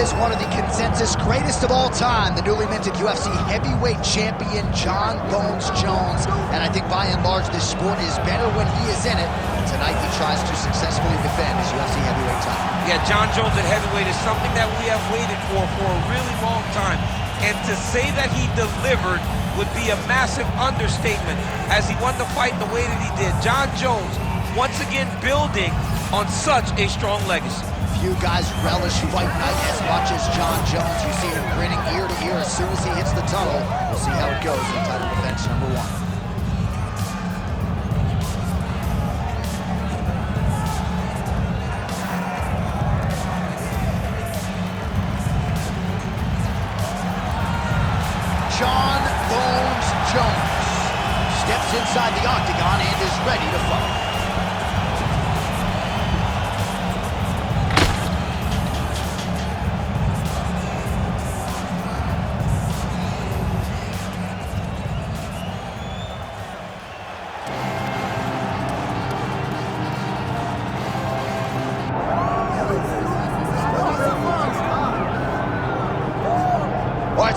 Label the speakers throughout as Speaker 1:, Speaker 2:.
Speaker 1: is one of the consensus greatest of all time, the newly minted UFC heavyweight champion, Jon Bones Jones. And I think by and large, this sport is better when he is in it. Tonight, he tries to successfully defend his UFC heavyweight title.
Speaker 2: Yeah, Jon Jones at heavyweight is something that we have waited for a really long time. And to say that he delivered would be a massive understatement as he won the fight the way that he did. Jon Jones, once again, building on such a strong legacy.
Speaker 1: Few guys relish fight night as much as Jon Jones. You see him grinning ear to ear as soon as he hits the tunnel. We'll see how it goes in title defense number 1. Jon Bones Jones steps inside the octagon and is ready to fight.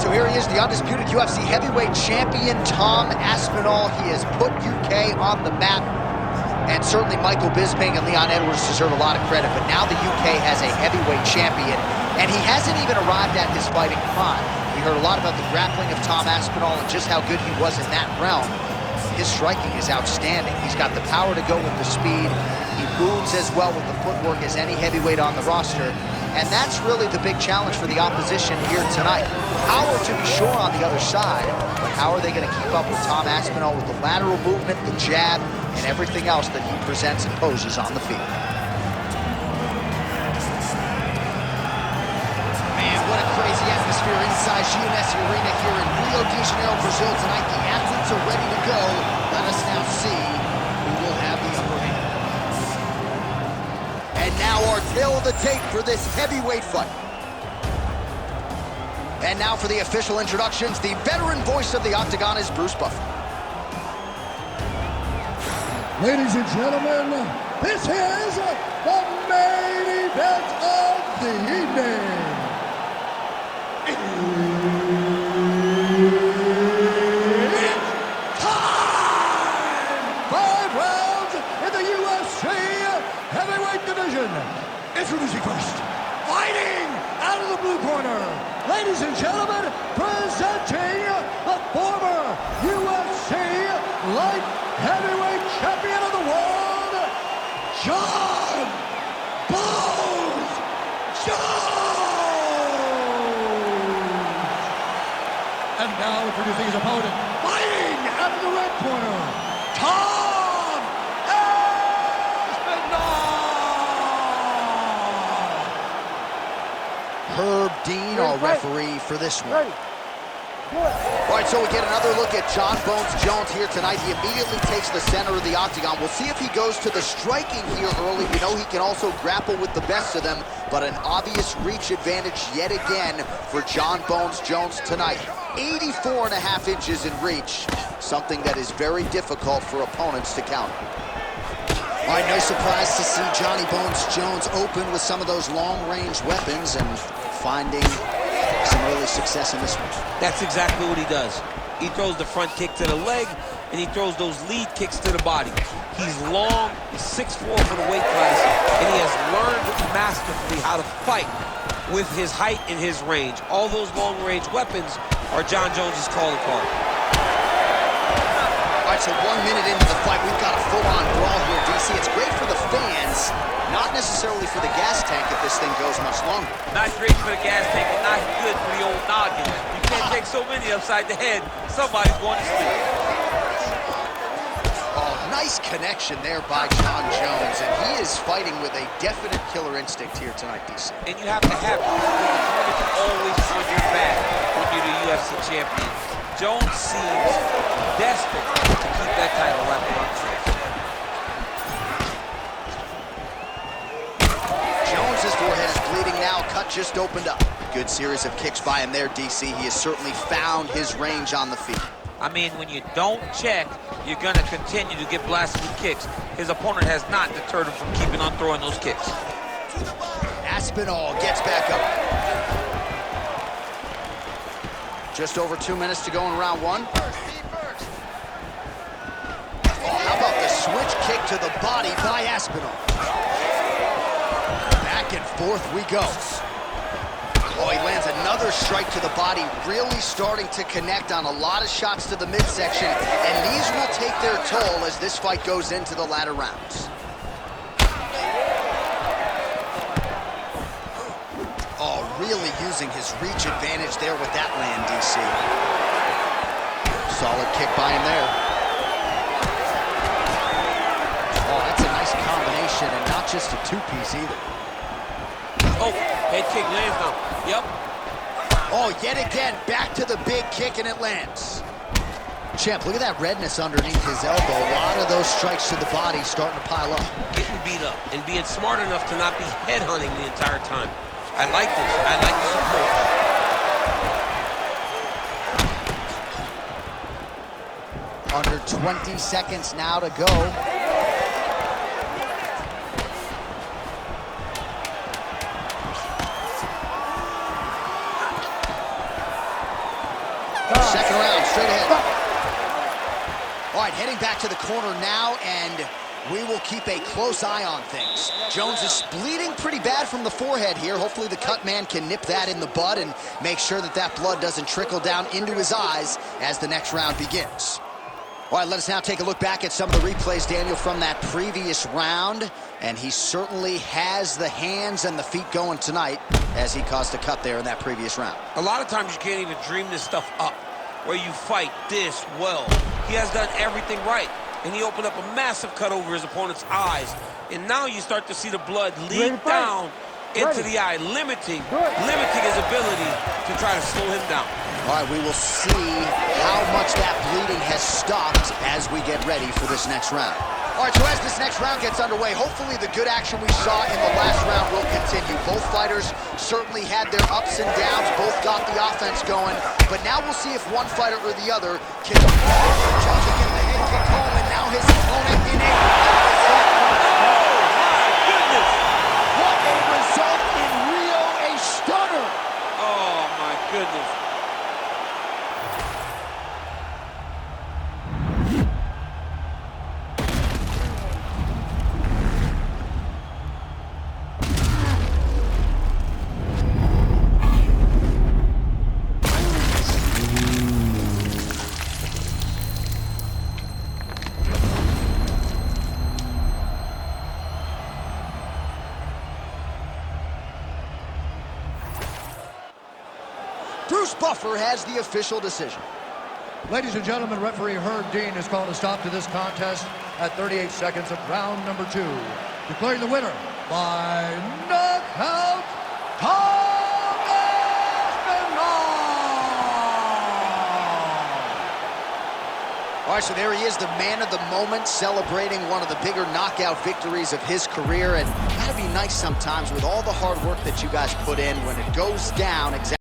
Speaker 1: So here he is, the undisputed UFC heavyweight champion, Tom Aspinall. He has put UK on the map. And certainly Michael Bisping and Leon Edwards deserve a lot of credit. But now the UK has a heavyweight champion. And he hasn't even arrived at his fighting prime. We heard a lot about the grappling of Tom Aspinall and just how good he was in that realm. His striking is outstanding. He's got the power to go with the speed. He moves as well with the footwork as any heavyweight on the roster. And that's really the big challenge for the opposition here tonight. Power to be sure on the other side, but how are they going to keep up with Tom Aspinall with the lateral movement, the jab, and everything else that he presents and poses on the field? Man, what a crazy atmosphere inside GMS Arena here in Rio de Janeiro, Brazil tonight. The athletes are ready to go. Let us now see who will have the upper hand. And now our tale of the tape for this heavyweight fight. And now for the official introductions, the veteran voice of the Octagon is Bruce Buffer.
Speaker 3: Ladies and gentlemen, this is the main event of the evening. It's time! 5 rounds in the UFC heavyweight division. Introducing first, fighting out of the blue corner, ladies and gentlemen, presenting the former UFC light heavyweight champion of the world, Jon Bones Jones. And now introducing his opponent, fighting out of the red corner, Tom Aspinall.
Speaker 1: Herb Dean, our referee for this one. All right, so we get another look at Jon Bones Jones here tonight. He immediately takes the center of the octagon. We'll see if he goes to the striking here early. We know he can also grapple with the best of them, but an obvious reach advantage yet again for Jon Bones Jones tonight. 84.5 inches in reach, something that is very difficult for opponents to counter. All right, no surprise to see Johnny Bones Jones open with some of those long-range weapons and finding some early success in this one.
Speaker 2: That's exactly what he does. He throws the front kick to the leg, and he throws those lead kicks to the body. He's long, he's 6'4" for the weight class, and he has learned masterfully how to fight with his height and his range. All those long-range weapons are Jon Jones's calling card.
Speaker 1: All right, so 1 minute into the fight, we've got a full-on brawl here, DC. It's great for the fans, not necessarily for the gas tank if this thing goes much longer.
Speaker 2: Not great for the gas tank, but not good for the old noggin. You can't take so many upside the head. Somebody's going to sleep.
Speaker 1: Oh, nice connection there by Jon Jones, and he is fighting with a definite killer instinct here tonight, DC.
Speaker 2: And you have to have it. It's always on your back when you're the UFC champion. Jones seems desperate to keep that title wrapped around his waist.
Speaker 1: Jones's forehead is bleeding now, cut just opened up. Good series of kicks by him there, DC. He has certainly found his range on the feet.
Speaker 2: I mean, when you don't check, you're going to continue to get blasted with kicks. His opponent has not deterred him from keeping on throwing those kicks.
Speaker 1: Aspinall gets back up. Just over 2 minutes to go in round one. Oh, how about the switch kick to the body by Aspinall? Back and forth we go. Oh, he lands another strike to the body, really starting to connect on a lot of shots to the midsection, and these will take their toll as this fight goes into the latter rounds. Oh, really using his reach advantage there with that land, DC. Solid kick by him there. Oh, that's a nice combination, and not just a two-piece either.
Speaker 2: Oh, head kick lands now. Yep.
Speaker 1: Oh, yet again, back to the big kick, and it lands. Champ, look at that redness underneath his elbow. A lot of those strikes to the body starting to pile up.
Speaker 2: Getting beat up and being smart enough to not be headhunting the entire time. I like this. I like this approach.
Speaker 1: Under 20 seconds now to go. Second round, straight ahead. All right, heading back to the corner now, and we will keep a close eye on things. Jones is bleeding pretty bad from the forehead here. Hopefully the cut man can nip that in the bud and make sure that that blood doesn't trickle down into his eyes as the next round begins. All right, let us now take a look back at some of the replays, Daniel, from that previous round. And he certainly has the hands and the feet going tonight as he caused a cut there in that previous round.
Speaker 2: A lot of times you can't even dream this stuff up, where you fight this well. He has done everything right, and he opened up a massive cut over his opponent's eyes. And now you start to see the blood leak down into the eye, limiting his ability to try to slow him down.
Speaker 1: All right, we will see how much that bleeding has stopped as we get ready for this next round. All right, so as this next round gets underway, hopefully the good action we saw in the last round will continue. Both fighters certainly had their ups and downs, both got the offense going, but now we'll see if one fighter or the other can try to get the head kick home, and now his opponent in a what a result in Rio, a stunner.
Speaker 2: Oh, my goodness.
Speaker 1: Bruce Buffer has the official decision.
Speaker 3: Ladies and gentlemen, referee Herb Dean has called a stop to this contest at 38 seconds of round number 2. Declaring the winner by knockout, Tom Aspinall!
Speaker 1: All right, so there he is, the man of the moment, celebrating one of the bigger knockout victories of his career. And gotta be nice sometimes with all the hard work that you guys put in when it goes down exactly